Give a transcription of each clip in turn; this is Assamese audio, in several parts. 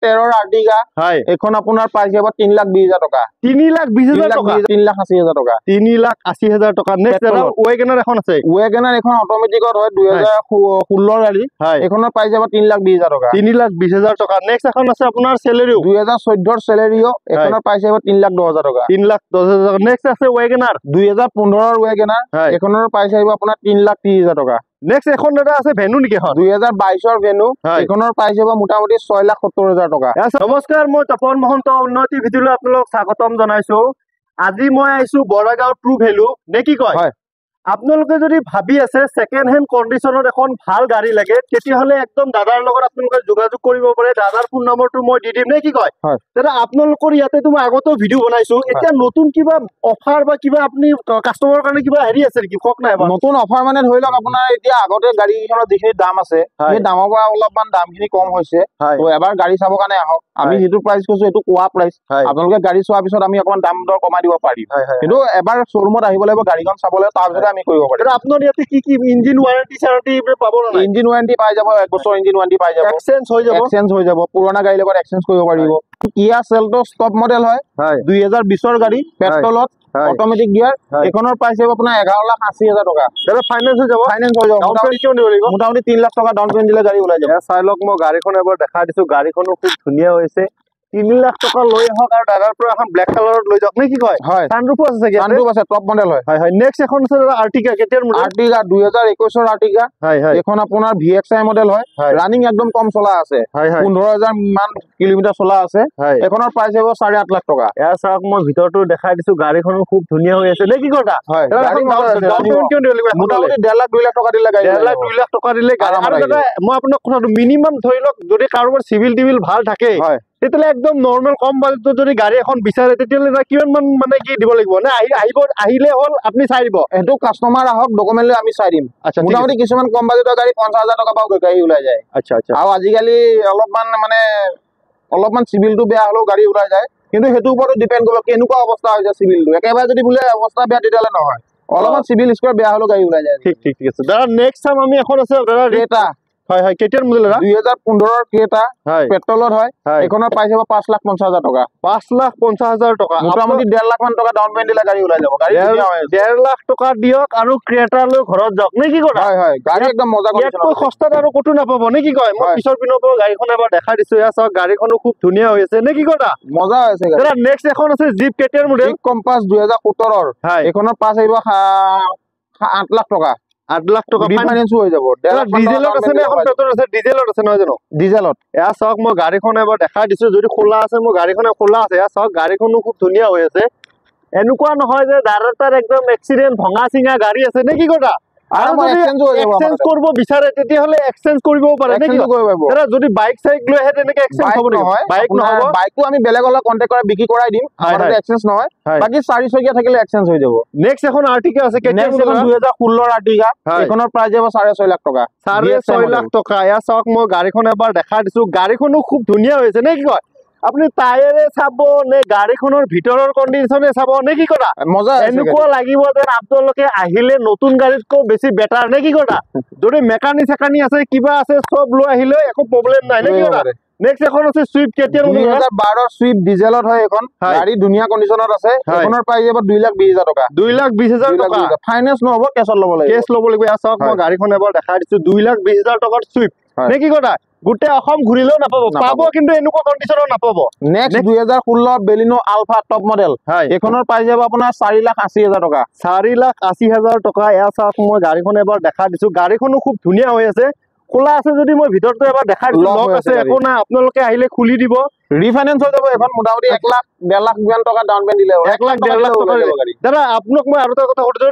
2013 আৰ্টিকা এখন আপোনাৰ পাই যাব 3,20,000 টকা 3,20,000 টকা 3,80,000 টকা 3,80,000 টকা নেক্সট এটা ওয়েগনাৰ এখন আছে ওয়েগনাৰ এখন অটোমেটিকত হয় 2016 গাড়ী এখনৰ পাই যাব 3,20,000 টকা 3,20,000 টকা নেক্সট এখন আছে আপোনাৰ সেলেৰিও 2014 সেলেৰিও এখনৰ পাই যাব 3,10,000 টকা 3,10,000 টকা নেক্সট আছে ওয়েগনাৰ 2015 ওয়েগনাৰ এখনৰ পাই যাব আপোনাৰ 3,30,000 টকা নেক্সট এখন এটা আছে ভেনু নেকি এখন 2022 ভেনু এখনৰ পাই যাব মোটামুটি 6,70,000 টকা নমস্কাৰ মই তপন মহন্ত উন্নতি ভিডিঅ'লৈ আপোনালোক স্বাগতম জনাইছো আজি মই আইছো বৰাগাঁও ট্ৰু ভেলু নে কি কয় আপোনালোকে যদি ভাবি আছে সেকেন্ড হ্যান্ড কন্ডিশনত এখন ভাল গাড়ী লাগে তেতিয়াহলে একদম দাদাৰ লগত আপোনালোকে যোগাযোগ কৰিব পাৰে দাদাৰ ফোন নম্বৰটো মই দি দিম নে কি কয় তেৰা আপোনালোকৰ ইয়াতে তুমি আগতো ভিডিও বনাইছো এতিয়া নতুন কিবা অফাৰ বা কিবা আপুনি কাস্টমাৰৰ কাৰণে কিবা হেৰি আছে নেকি কক নাই নতুন অফাৰ মানে ধৰি লওক আপোনাৰ এতিয়া আগতে গাড়ীখনৰ যিখিনি দাম আছে সেই দামৰ পৰা অলপমান দামখিনি কম হৈছে তো এবাৰ গাড়ী চাবৰ কাৰণে আহক আমি যেটো প্ৰাইস কৈছো এটো কোৱা প্ৰাইস আপোনালোকে গাড়ী চোৱাৰ পিছত আমি অকমান দাম দৰ কমাই দিব পাৰিম কিন্তু এবাৰ শ্বৰুমত আহিব লাগিব গাড়ীখন চাবলৈ তাৰ পিছত আমি কৰিব পাৰিম আপোনাৰ ইয়াতে কি কি ইঞ্জিন ওয়াৰেন্টি পাব না ইঞ্জিন ওয়াৰেন্টি পাই যাব 1 বছৰ ইঞ্জিন ওয়াৰেন্টি পাই যাব এক্সচেঞ্জ হৈ যাব পুৰণা গাড়ীৰ লগত এক্সচেঞ্জ কৰিব পাৰিব কিয়া সেলটো টপ মডেল হয় 2020 ৰ গাড়ী পেট্ৰলত অটোমেটিক গিয়াৰ এখনৰ পাই যাব আপোনাৰ 11,80,000 টকা এটা ফাইনান্স হৈ যাব মোটামুটি 3 লাখ টকা ডাউন পেমেন্ট দিলে গাড়ী ওলাই যাব চাই লওক মই গাড়ীখন এবাৰ দেখা দিছো গাড়ীখনো খুব ধুনীয়া হৈছে 3 লাখ টকা লৈ আহক আৰু দাদাৰ পৰা এখন ব্ল্যাক কালাৰত লৈ যাওক নে কি কয় সানৰুফ আছে চাগে সানৰুফ আছে টপ মডেল হয় হয় নেক্সট এখন আছে আৰ্টিকা কেতিয়াৰ মডেল আৰ্টিকা 2021 ৰ আৰ্টিকা এখন আপোনাৰ VXI মডেল হয় ৰানিং একদম কম চলা আছে 15,000 মান কিলোমিটাৰ চলা আছে এখনৰ প্ৰাইস হ'ব 8.5 লাখ টকা এয়া চাওক মই ভিতৰটো দেখাই দিছো গাড়ীখনো খুব ধুনীয়া হৈ আছে নে কি কথা মোটামুটি 1.5 লাখ 2 লাখ টকা দিলে গাড়ী 1.5 লাখ 2 লাখ টকা দিলে গাড়ী আৰু দাদা মই আপোনাক কথাটো মিনিমাম ধৰি লওক যদি কাৰোবাৰ সিভিল টিভিল ভাল থাকে তেতিয়ালে একদম নৰমাল কম বাজেটত যদি গাড়ী এখন বিচাৰে তেতিয়ালে কিমান মান মানে কি দিব লাগিব না আহিলে হল আপুনি চাই দিব এটো কাস্টমাৰ আহক ডকুমেন্ট লৈ আমি চাই দিম আচ্ছা মোটামুটি কিছুমান কম বাজেটৰ গাড়ী 50,000 টকা পাও গাড়ী ওলাই যায় আচ্ছা আচ্ছা আৰু আজিকালি অলপমান সিভিলটো বেয়া হলো গাড়ী ওলাই যায় কিন্তু হেতু ওপৰত ডিপেন্ড কৰিব কেনেকুৱা অৱস্থা হৈছে সিভিলটো একেবাৰে যদি বোলে অৱস্থা বেয়া তেতিয়ালে নহয় অলপমান সিভিল স্কোৰ বেয়া হলো গাড়ী ওলাই যায় ঠিক আছে দাদা নেক্সট টাইম আমি এখন আছে দাদা ৰেটা হয় কেতিয়াৰ মডেল এটা 2015 ৰ ক্ৰেটা পেট্ৰলত হয় এখনৰ পাই যাব 5,50,000 টকা 5,50,000 টকা মোটামুটি 1.5 লাখ মান টকা ডাউন পেমেন্ট দিলে গাড়ী ওলাই যাব গাড়ী 1.5 লাখ টকা দিয়ক আৰু ক্ৰেটা লৈ ঘৰত যাওক নে কি কথা হয় গাড়ী একদম মজা কণ্ডিচন আছে সস্তাত আৰু কতো নাপাব নে কি কয় মই পিছৰ পিনৰ পৰা গাড়ীখন এবাৰ দেখা দিছো ইয়া চাওক গাড়ীখনো খুব ধুনীয়া হৈ আছে নে কি কথা মজা হৈছে দাদা নেক্সট এখন আছে জিপ কেতিয়াৰ মডেল কম্পাস 2017 ৰ এখনৰ পাছ আহিব 8 লাখ টকা 8 লাখ টকা ফাইনান্স হৈ যাব ডিজেলত আছে নে এখন পেট্ৰল আছে ডিজেলত আছে নহয় জানো ডিজেলত এয়া চাওক মই গাড়ীখন এবাৰ দেখা দিছো যদি খোলা আছে মই গাড়ীখনে খোলা আছে এয়া চাওক গাড়ীখনো খুব ধুনীয়া হৈ আছে এনেকুৱা নহয় যে দাদাৰ একদম এক্সিডেন্ট ভঙা চিঙা গাড়ী আছে নে কি কথা আৰু যদি এক্সচেঞ্জ কৰিব বিচাৰে তেতিয়াহলে এক্সচেঞ্জ কৰিবও পাৰে নে কি দাদা যদি বাইক সাইক লৈ আহে তেনেকে এক্সচেঞ্জ হ'ব নহয় বাইক নহব বাইকটো আমি বেলেগলৈ কন্টাক্ট কৰি বিক্ৰী কৰাই দিম আমাৰ এক্সচেঞ্জ নহয় বাকি 4 চকীয়া থাকিলে এক্সচেঞ্জ হৈ যাব নেক্সট এখন আৰ্টিকা আছে কেতিয়া 2016 ৰ আৰ্টিকা এখনৰ প্ৰাইস হ'ব 6.5 লাখ টকা 6.5 লাখ টকা এয়া চাওক মই গাড়ীখন এবাৰ দেখা দিছো গাড়ীখনো খুব ধুনীয়া হৈছে নে কি কয় আপুনি টায়াৰে চাব নে গাড়ীখনৰ ভিতৰৰ কন্ডিশনে চাব নে কি কথা মজা এনেকুৱা লাগিব যে আপোনালোকে আহিলে নতুন গাড়ীতকৈ বেছি বেটাৰ নে কি কথা যদি মেকানিক আছে কিবা আছে সব লৈ আহিলে একো প্ৰবলেম নাই নে কি কথা নেক্সট এখন আছে সুইফট কেতিয়াৰ 2012 ৰ সুইফট ডিজেলত হয় এখন গাড়ী ধুনীয়া কন্ডিশনত আছে এখনৰ প্ৰাইস হ'ব 2,20,000 টকা 2,20,000 টকা ফাইনান্স নহব কেছত ল'ব লাগিব কেছ ল'ব লাগিব চাওক মই গাড়ীখন এবাৰ দেখা দিছো 2,20,000 টকাৰ সুইফট নে কি কথা গোটে অসম ঘুৰিলেও নাপাব পাব কিন্তু এনেকুৱা কন্ডিশনত নাপাব next 2016 Baleno ULFA top model এখনৰ প্ৰাইস হ'ব আপোনাৰ 4,80,000 টকা 4,80,000 টকা এয়া চাওক মই গাড়ীখন এবাৰ দেখা দিছো গাড়ীখনো খুব ধুনীয়া হৈ আছে খোলা আছে যদি মই ভিতৰতে এবাৰ দেখা দিছো লক আছে একো নাই আপোনালোকে আহিলে খুলি দিব ৰিফাইনেন্স হৈ যাব এখন মোটামুটি 1 লাখ 1.5 লাখ মান টকা ডাউন পেমেন্ট দিলে 1 লাখ 1.5 লাখ টকা দাদা আপোনাক মই আৰু এটা কথা সুধিছো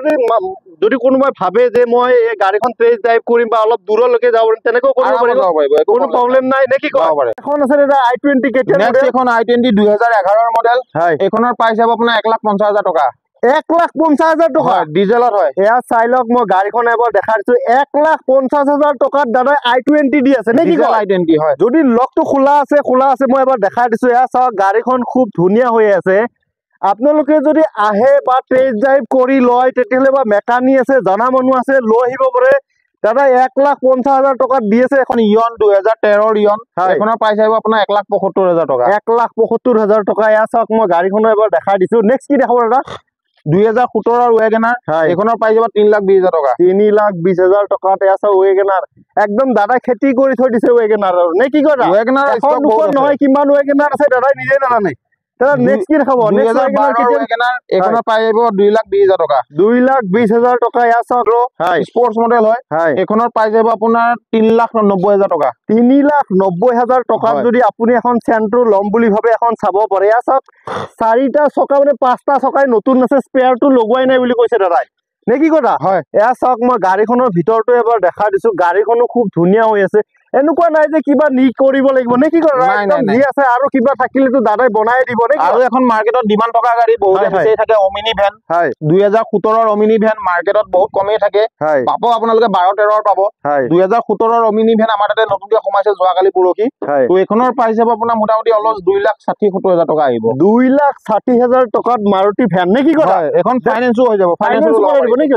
যদি কোনোবাই ভাবে যে মই এই গাড়ীখন টেষ্ট ড্ৰাইভ কৰিম বা অলপ দূৰলৈকে যাব তেনেকৈ কৰিব পাৰিব কোনো প্ৰবলেম নাই নে কি কয় এখন আছে দাদা i20 কেতিয়া নেক্সট এখন i20 2011 ৰ মডেল এখনৰ প্ৰাইস হ'ব আপোনাৰ 1,50,000 টকা 1,50,000 টকা ডিজেলত হয় এয়া চাই লওক মই গাড়ীখন এবাৰ দেখা দিছো 1,50,000 টকাত দাদা i20 দি আছে নে কি কয় i20 হয় যদি লকটো খোলা আছে মই এবাৰ দেখা দিছো এয়া চাওক গাড়ীখন খুব ধুনীয়া হৈ আছে আপোনালোকে যদি আহে বা টেষ্ট ড্ৰাইভ কৰি লয় তেতিয়ালে বা মেকানিক আছে জানা মানুহ আছে লৈ আহিব পাৰে দাদা 1,50,000 টকা দি আছে এখন ইয়ন 2013 ইয়ন এখনৰ প্ৰাইচ আহিব আপোনাৰ 1,75,000 টকা 1,75,000 টকা এয়া চাওক মই গাড়ীখনো এবাৰ দেখাই দিছো নেক্সট কি দেখাব দাদা 2017 ৱেগনাৰ এখনৰ প্ৰাইচ আহিব 3,20,000 টকা 3,20,000 টকাত এয়া চাওক ৱেগনাৰ একদম দাদা খেতি কৰি থৈ দিছে ৱেগনাৰ নে কি কয় ৱেগনাৰ এখন দুখন নহয় কিমান ৱেগনাৰ আছে দাদাই নিজে নাজানে দাদা নেক্সট কি দেখাব নেক্সট ৱেগনাৰ এখনৰ প্ৰাইচ আহিব 2,20,000 টকা 2,20,000 টকা এয়া চাওক স্পৰ্টছ মডেল হয় এখনৰ প্ৰাইচ আহিব আপোনাৰ 3,90,000 টকা 3,90,000 টকাত যদি আপুনি এখন চেন্ট্ৰো ল'ম বুলি ভাবে এখন চাব পাৰে এয়া চাওক 4টা চকা মানে 5টা চকাই নতুন আছে স্পেয়াৰটো লগোৱাই নাই বুলি কৈছে দাদাই নে কি কথা হয় এয়া চাওক মই গাড়ীখনৰ ভিতৰটো এবাৰ দেখাই দিছো গাড়ীখনো খুব ধুনীয়া হৈ আছে এনেকুৱা নাই যে কিবা নি কৰিব লাগিব নে কি কৰা একদম জি আছে আৰু কিবা থাকিলেতো দাদাই বনাই দিব নে আৰু এখন মাৰ্কেটত ডিমান্ড থকা গাড়ী বহুত আছে থাকে অমিনি ভ্যান 2017 অমিনি ভ্যান মাৰ্কেটত বহুত কমেই থাকে পাব আপোনালোকে 12-13 পাব 2017 অমিনি ভ্যান আমাৰ তাতে নতুনকৈ সোমাইছে যোৱাকালি পৰহি তো এখনৰ প্ৰাইচ হ'ব আপোনাৰ মোটামুটি অলপ 2,60,70,000 টকা আহিব 2,60,000 টকাত মাৰুতি ভ্যান নে কি কথা এখন ফাইনান্সও হৈ যাব ফাইনান্স কৰিব নে কি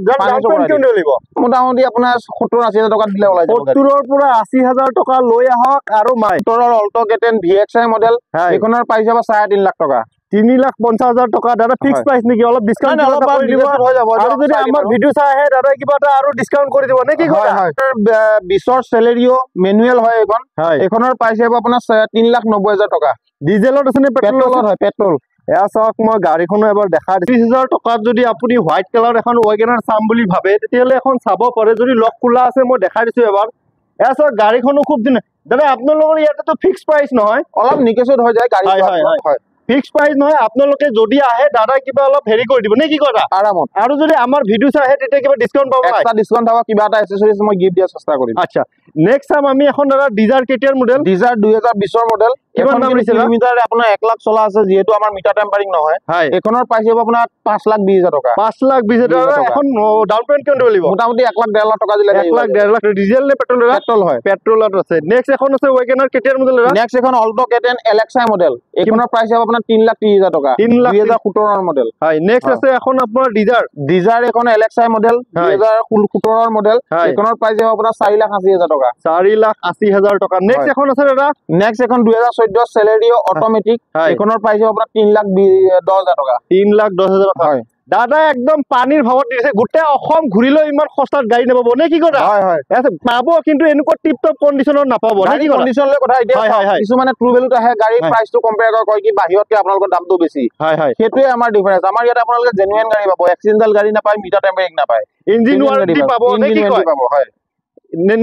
মোটামুটি আপোনাৰ 70-80,000 টকা দিলে ওলাই যাব 70 পৰা 80,000 টকা লৈ আহক আৰু মাইটৰৰ অল্টো কেটেন VXI মডেল এখনৰ প্ৰাইচ হ'ব 3.5 লাখ টকা 3,50,000 টকা দাদা ফিক্স প্ৰাইস নেকি অলপ ডিসকাউন্ট কৰি দিব হৈ যাব আৰু যদি আমাৰ ভিডিও চাই আহে দাদা কিবা এটা আৰু ডিসকাউন্ট কৰি দিব নে কি হয় হয় 20ৰ সেলেৰিও মেনুৱেল হয় এখনৰ প্ৰাইচ হ'ব আপোনাৰ 3,90,000 টকা ডিজেলত আছে নে পেট্ৰলত হয় পেট্ৰল এয়া চাওক মই গাড়ীখনো এবাৰ দেখা 30,000 টকাত যদি আপুনি হোৱাইট কালাৰ এখন ৱেগনাৰ চাম বুলি ভাবে তেতিয়াহলে এখন চাব পাৰে যদি লক খোলা আছে মই দেখাই দিছো এবাৰ এয়া চাওক গাড়ীখনো খুব দিন দাদা আপোনালোকৰ ইয়াতেতো ফিক্স প্ৰাইস নহয় অলপ নিকেচত হৈ যায় গাড়ী হয় ফিক্স প্ৰাইস নহয় আপোনালোকে যদি আহে দাদা কিবা অলপ হেৰি কৰি দিব নে কি কথা আৰামত আৰু যদি আমাৰ ভিডিও চাই আহে তেতিয়া কিবা ডিসকাউন্ট পাব এক্সট্ৰা ডিসকাউন্ট হ'ব কিবা এটা এক্সেসৰিজ মই গিফট দিয়া চেষ্টা কৰিম আচ্ছা নেক্সট টাইম আমি এখন দাদা ডিজাৰ কেটিয়াৰ মডেল ডিজাৰ 2020ৰ মডেল কিমান দাম লৈছে কিলোমিটাৰ আপোনাৰ 1 লাখ চলা আছে যেহেতু আমাৰ মিটাৰ টেম্পাৰিং নহয় এখনৰ প্ৰাইস হ'ব আপোনাৰ 5,20,000 টকা 5,20,000 টকা এখন ডাউন পেমেন্ট কিমান দিব লাগিব মোটামুটি 1,00,000 টকা দিলে 1,00,000 ডিজেল নে পেট্ৰল পেট্ৰল হয় পেট্ৰলত আছে নেক্সট এখন আছে ৱেগনাৰ কেটিয়াৰ মডেল নেক্সট এখন অল্টো কেটেন LXI মডেল এখনৰ প্ৰাইস হ'ব আপোনাৰ 3,30,000 টকা 2017ৰ মডেল হয় নেক্সট আছে এখন আপোনাৰ ডিজাৰ এখন LXI মডেল 2017ৰ মডেল এখনৰ প্ৰাইস হ'ব আপোনাৰ 4,80,000 টকা 4,80,000 টকা নেক্সট এখন আছে দাদা নেক্সট এখন 2014 সেলেৰিও অটোমেটিক এখনৰ প্ৰাইস হ'ব আপোনাৰ 3,10,000 টকা 3,10,000 টকা দাদা একদম পানীৰ ভাৱত দিছে গোটে অসম ঘুৰিলৈ ইমান সস্তাত গাড়ী নাপাব নে কি কথা হয় হয় পাব কিন্তু এনেকুৱা টিপ টপ কন্ডিশনত নাপাব নে কি কন্ডিশনলৈ কথা এতিয়া কিছু মানে ট্ৰু ভ্যালুত আহে গাড়ীৰ প্ৰাইসটো কম্পেয়াৰ কৰে কি বাহিৰতকে আপোনালোকৰ দামটো বেছি হয় হয় সেইটোৱে আমাৰ ডিফাৰেন্স আমাৰ ইয়াত আপোনালোকে জেনুইন গাড়ী পাব এক্সিডেন্টাল গাড়ী নাপায় মিটাৰ টেম্পাৰিং নাপায় ইঞ্জিন ওয়াৰেন্টি পাব নে কি কয় হয়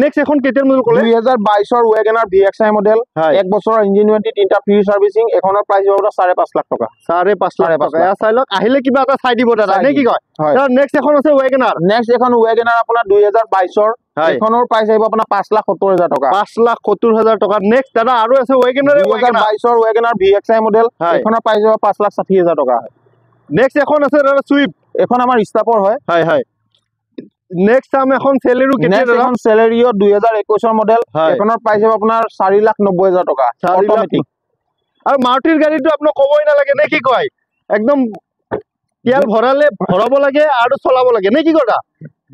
নেক্সট এখন কেটিয়াৰ মডেল ক'লে 2022ৰ ৱেগনাৰ VXI মডেল 1 বছৰৰ ইঞ্জিন ওয়াৰেন্টি 3টা ফ্ৰী সাৰ্ভিসিং এখনৰ প্ৰাইস হ'ব 5.5 লাখ টকা 5.5 লাখ টকা এয়া চাই লওক আহিলে কিবা এটা চাই দিব দাদা নে কি কয় তাৰ নেক্সট এখন আছে ৱেগনাৰ নেক্সট এখন ৱেগনাৰ আপোনাৰ 2022ৰ এখনৰ প্ৰাইস আহিব আপোনাৰ 5,70,000 টকা 5,70,000 টকা নেক্সট দাদা আৰু আছে ৱেগনাৰ 2022ৰ ৱেগনাৰ VXI মডেল এখনৰ প্ৰাইস হ'ব 5,60,000 টকা নেক্সট এখন আছে দাদা সুইফট এখন আমাৰ ষ্টাফৰ হয় হয় হয় নেক্সট টাইম এখন সেলেৰিও কেটিয়াৰ এখন সেলেৰিও 2021ৰ মডেল এখনৰ প্ৰাইস হ'ব আপোনাৰ 4,90,000 টকা অটোমেটিক আৰু মাৰুতিৰ গাড়ীটো আপোনাক ক'বই নালাগে নে কি কয় একদম তেল ভৰালে ভৰাব লাগে আৰু চলাব লাগে নে কি কথা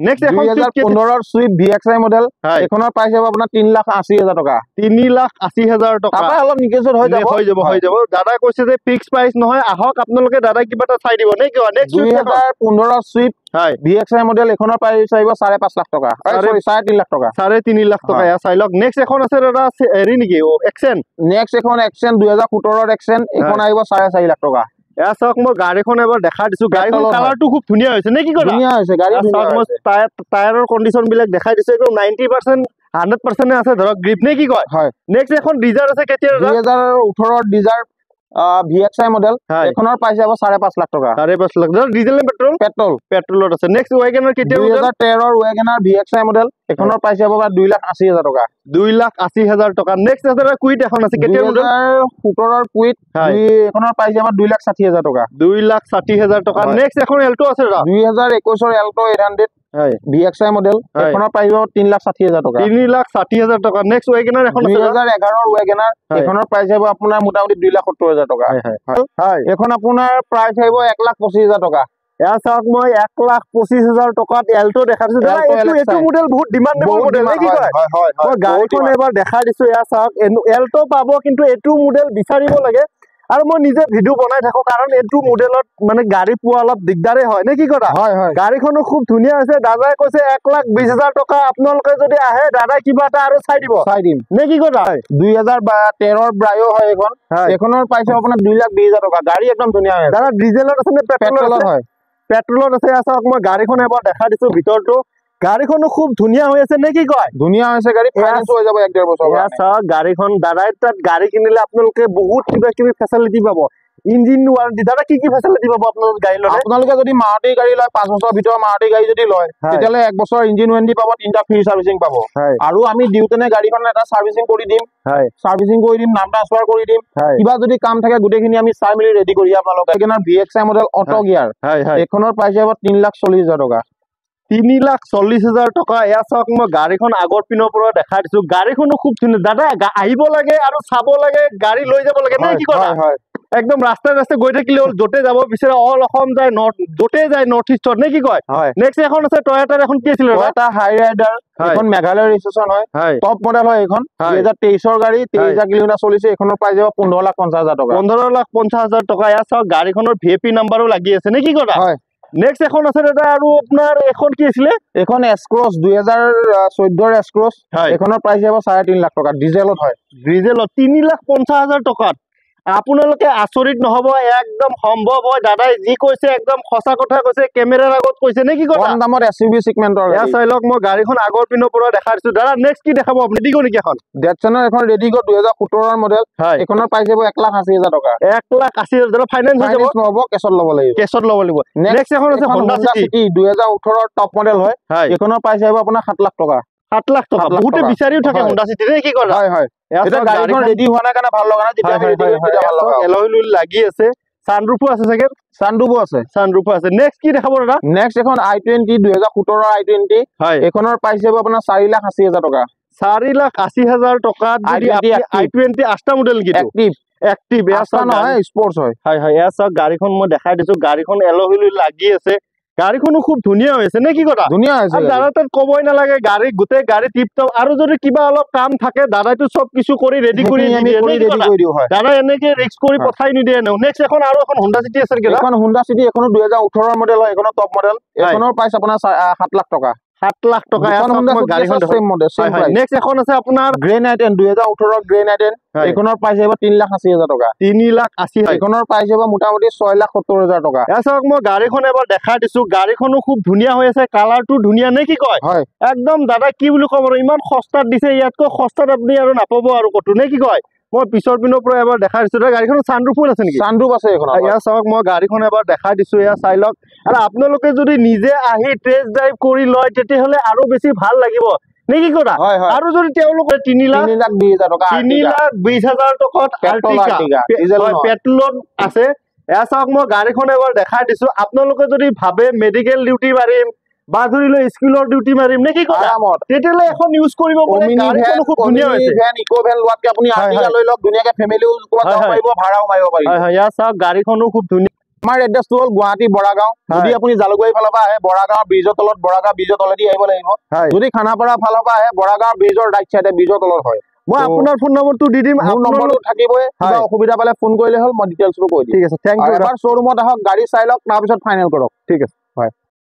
নেক্সট এখন 2015ৰ সুইফট VXI মডেল এখনৰ প্ৰাইস হ'ব আপোনাৰ 3,80,000 টকা 3,80,000 টকা তাপা অলপ নিকেজত হৈ যাব দাদা কৈছে যে ফিক্স প্ৰাইস নহয় আহক আপোনালোকে দাদা কিবা এটা চাই দিব নে কি নেক্সট 2015ৰ সুইফট VXI মডেল এখনৰ প্ৰাইস আহিব 5.5 লাখ টকা সৰি 3.5 লাখ টকা 3.5 লাখ টকা এয়া চাই লওক নেক্সট এখন আছে দাদা হেৰি নেকি এক্সেন নেক্সট এখন এক্সেন 2017ৰ এক্সেন এখন আহিব 4.5 লাখ টকা এয়া চাওক মই গাড়ীখন এবাৰ দেখা দিছো গাড়ীখন কালাৰটো খুব ধুনীয়া হৈছে নে কি কথা ধুনীয়া হৈছে গাড়ী টায়াৰৰ কন্ডিশন বিলাক দেখাই দিছো একদম 90% 100% আছে ধৰক গ্ৰিপ নে কি কয় হয় নেক্সট এখন ডিজাৰ আছে কেতিয়া 2018ৰ ডিজাৰ VXI মডেল এখনৰ প্ৰাইস হ'ব 5.5 লাখ টকা 5.5 লাখ ডিজেল নে পেট্ৰল পেট্ৰলত আছে নেক্সট ৱেগনাৰ কেতিয়া 2013ৰ ৱেগনাৰ VXI মডেল এখনৰ প্ৰাইস হ'ব 2,80,000 টকা 2,80,000 টকা নেক্সট আছে কুইট এখন আছে কেতিয়া 2017ৰ কুইট এখনৰ প্ৰাইস হ'ব 2,60,000 টকা 2,60,000 টকা নেক্সট এখন এল্টো আছে 2021ৰ এল্টো 800 VXI মডেল এখনৰ প্ৰাইস হ'ব 3,60,000 টকা 3,60,000 টকা নেক্সট ৱেগনাৰ এখন 2011ৰ ৱেগনাৰ এখনৰ প্ৰাইস হ'ব আপোনাৰ মোটামুটি 2,70,000 টকা হয় এখন আপোনাৰ প্ৰাইস আহিব 1,25,000 টকা এয়া চাওক মই 1,25,000 টকাত এল্টো দেখাইছো এইটো মডেল বহুত ডিমান্ডেবল মডেল কি কয় মই গাড়ীখন এবাৰ দেখাই দিছো এয়া চাওক এল্টো পাব কিন্তু এইটো মডেল বিচাৰিব লাগে আৰু মই নিজে ভিডিও বনাই থাকো কাৰণ এইটো মডেলত মানে গাড়ী পোৱা অলপ দিগদাৰে হয় নে কি কথা গাড়ীখনো খুব ধুনীয়া হৈছে দাদাই কৈছে 1,20,000 টকা আপোনালোকে যদি আহে দাদাই কিবা এটা আৰু চাই দিম নে কি কথা 2013 ব্ৰায়ো হয় এখনৰ পাইছে আপোনাৰ 2,20,000 টকা গাড়ী একদম ধুনীয়া হয় দাদা ডিজেলত আছে নে পেট্ৰলত হয় পেট্ৰলত আছে চাওক মই গাড়ীখন এবাৰ দেখাই দিছো ভিতৰটো গাড়ীখনো খুব ধুনীয়া হৈ আছে নে কি কয় ধুনীয়া হৈছে গাড়ী ফাইনান্স হৈ যাব 1.5 বছৰ চাওক গাড়ীখন দাদাই তাত গাড়ী কিনিলে আপোনালোকে বহুত কিবা ফেচিলিটি পাব ইঞ্জিন ওয়াৰেন্টি দাদা কি ফেচিলিটি পাব আপোনালোকে গাড়ী ললে আপোনালোকে যদি মাৰুতি গাড়ী লয় 5 বছৰৰ ভিতৰত মাৰুতি গাড়ী যদি লয় তেতিয়ালে 1 বছৰ ইঞ্জিন ওয়াৰেন্টি পাব 3টা ফ্ৰী সাৰ্ভিসিং পাব আৰু আমি দিউতেনে গাড়ীখন এটা সাৰ্ভিসিং কৰি দিম সাৰ্ভিসিং কৰি দিম নাম ট্ৰান্সফাৰ কৰি দিম কিবা যদি কাম থাকে গুটেখিনি আমি চাই মিলি ৰেডি কৰি আপোনালোকে এখনৰ VXI মডেল অটো গিয়াৰ এখনৰ প্ৰাইস হ'ব 3,40,000 টকা 3,40,000 টকা এয়া চাওক মই গাড়ীখন আগৰ পিনৰ পৰা দেখাই দিছো গাড়ীখনো খুব ধুনীয়া দাদা আহিব লাগে আৰু চাব লাগে গাড়ী লৈ যাব লাগে নে কি কথা একদম ৰাস্তাই গৈ থাকিলে যতে যাব বিচাৰে অল অসম যায় যতে যায় নৰ্থ ইষ্টত নে কি কয় নেক্সট এখন আছে টয়োটাৰ এখন কি আছিল টয়োটা হাই ৰাইডাৰ এখন মেঘালয় ৰেজিষ্ট্ৰেচন হয় টপ মডেল হয় এখন 2023 গাড়ী 23,000 কিলোমিটাৰ চলিছে এখনৰ প্ৰাইস হ'ব 15,50,000 টকা 15,50,000 টকা এয়া চাওক গাড়ীখনৰ VIP নাম্বাৰো লাগি আছে নে কি কথা নেক্সট এখন আছে দাদা আৰু আপোনাৰ এখন কি আছিল এখন S-Cross 2014 S-Cross এখনৰ প্ৰাইস হ'ব 3.5 লাখ টকা ডিজেলত হয় ডিজেলত 3,50,000 টকাত আপোনালোকে আচৰিত নহব একদম সম্ভৱ হয় দাদাই যি কৈছে একদম সঁচা কথা কৈছে কেমেৰাৰ আগত কৈছে নে কি কথা কম দামত SUV সেগমেন্টৰ এয়া চাই লওক মই গাড়ীখন আগৰ পিনৰ পৰা দেখাই দিছো দাদা নেক্সট কি দেখাব আপুনি দিগো নেকি এখন ডেটছনৰ এখন ৰেডিগো 2017 মডেল এখনৰ প্ৰাইস হ'ব 1,80,000 টকা 1,80,000 টকা ফাইনান্স হৈ যাব নহব কেছত ল'ব লাগিব নেক্সট এখন আছে Honda City 2018 টপ মডেল হয় এখনৰ প্ৰাইস হ'ব আপোনাৰ 7 লাখ টকা 7 লাখ টকা বহুতে বিচাৰিও থাকে Honda City নে কি কৰা হয় এটা গাড়ীখন ৰেডি হোৱা নাই কাৰণে ভাল লগা নাই যেতিয়া ৰেডি হৈ তেতিয়া ভাল লগা এলয় লুইল লাগি আছে সানৰুফো আছে চাগে সানৰুফো আছে নেক্সট কি দেখাব দাদা নেক্সট এখন i20 2017 i20 এখনৰ প্ৰাইস হ'ব আপোনাৰ 4,80,000 টকা 4,80,000 টকা যদি i20 8টা মডেল কি এক্টিভ এছা নহয় স্পোর্টস হয় এয়া চাওক গাড়ীখন মই দেখাই দিছো গাড়ীখন এলয় লুইল লাগি আছে গাড়ীখনো খুব ধুনীয়া হৈছে নে কি কথা ধুনীয়া হৈছে দাদা তাত কবই নালাগে গাড়ী গোটেই গাড়ী টিপটপ আৰু যদি কিবা অলপ কাম থাকে দাদাইতো সব কিছু কৰি ৰেডি কৰি দিও দাদা এনেকে ৰিক্স কৰি পঠাই নিদিয়ে নেক্সট এখন আৰু এখন Honda City আছে কি এখন Honda City এখনো 2018 মডেল হয় এখনো টপ মডেল এখনৰ প্ৰাইস আপোনাৰ 7 লাখ টকা 7 লাখ টকা এখন গাড়ীখন same model same price next এখন আছে আপোনাৰ গ্ৰেন আইটেন 2018 গ্ৰেন আইটেন এখনৰ প্ৰাইস হ'ব 3,80,000 টকা 3,80,000 এখনৰ প্ৰাইস হ'ব মোটামুটি 6,70,000 টকা এছক মই গাড়ীখন এবাৰ দেখাই দিছো গাড়ীখনো খুব ধুনীয়া হৈ আছে কালাৰটো ধুনীয়া নে কি কয় একদম দাদা কি বুলি কব ইমান সস্তাত দিছে ইয়াতকৈ সস্তাত আপুনি আৰু নাপাব আৰু কতো নে কি কয় মই পিছৰ পিনৰ পৰা এবাৰ দেখাই দিছো গাড়ীখন সানৰুফ আছে নেকি সানৰুফ আছে এখন ইয়া চাওক মই গাড়ীখন এবাৰ দেখাই দিছো ইয়া চাই লওক আৰু আপোনালোকে যদি নিজে আহি টেষ্ট ড্ৰাইভ কৰি লয় তেতিয়াহলে আৰু বেছি ভাল লাগিব নে কি কথা আৰু যদি তেওঁলোকে 3,20,000 টকা 3,20,000 টকাত আৰ্টিকা পেট্ৰলত আছে ইয়া চাওক মই গাড়ীখন এবাৰ দেখাই দিছো আপোনালোকে যদি ভাবে মেডিকেল ডিউটি মাৰিম বা ধৰিলে স্কুলৰ ডিউটি মাৰিম নে কি কথা তেতিয়ালে এখন ইউজ কৰিব পাৰে গাড়ীখন খুব ধুনীয়া হৈছে ভ্যান ইকো ভ্যান লোৱাতকে আপুনি আৰ্টিকা লৈ লওক ধুনীয়াকে ফ্যামিলি ইউজ কৰিব পাৰিব ভাড়াও মাৰিব পাৰিব ইয়া চাওক গাড়ীখনো খুব ধুনীয়া আমাৰ এড্ৰেছটো হ'ল গুৱাহাটী বৰাগাঁও যদি আপুনি জালুকবাৰী ফালৰ পৰা আহে বৰাগাঁও ব্ৰিজৰ তলত বৰাগাঁও ব্ৰিজৰ তলেদি আহিব লাগিব যদি খানাপাৰা ফালৰ পৰা আহে বৰাগাঁও ব্ৰিজৰ ৰাইট সাইডে ব্ৰিজৰ তলত হয় মই আপোনাৰ ফোন নম্বৰটো দি দিম মোৰ নম্বৰটো থাকিবই কিবা অসুবিধা পালে ফোন কৰিলে হ'ল মই ডিটেইলছটো কৈ দিম ঠিক আছে থ্যাংক ইউ এবাৰ শ্বৰুমত আহক গাড়ী চাই লওক তাৰ পিছত ফাইনেল কৰক ঠিক আছে